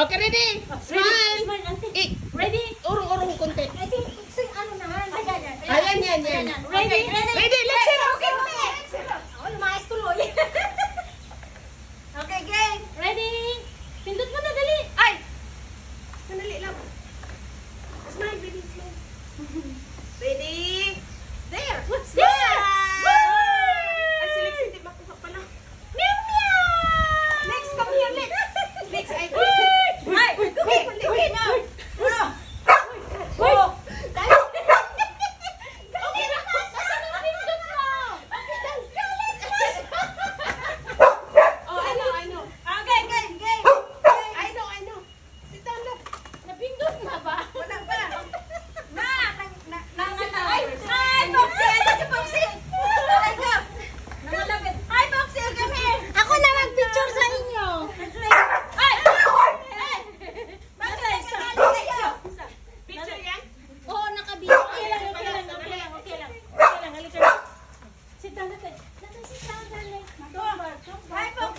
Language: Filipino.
Okay, ready? Smile. Smile, auntie. Eh, Ready? urong-urong konti. Ready? Ano naman? Ayan, yan. Ready? Ready, let's hear it. Ako, lumayas tuloy. Okay, game. Ready? Pindot mo na, dali. Ay! Sandali lang. Smile, baby, smile. Ready? There! What's there? Ay, si Lex, hindi makuha pala. Meow, meow! Lex, come here, Lex. Lex, ay, Ay! wait, now. Oh! Dali! Okay na! Nasaan ang pindot mo? Oh, I know. Okay, game. I know. Sit down, look. Napindot na ba? Wala pa. Ay, Boxy! Ano si Boxy? Ay, go! Nangalagad. Ay, Boxy! Come here! Ako na mag-picture sa inyo. Ay! Picture yan? Oo, nakabito. Okay lang. Halika. Sit down natin. Sit down, darling. Hi, Boxy!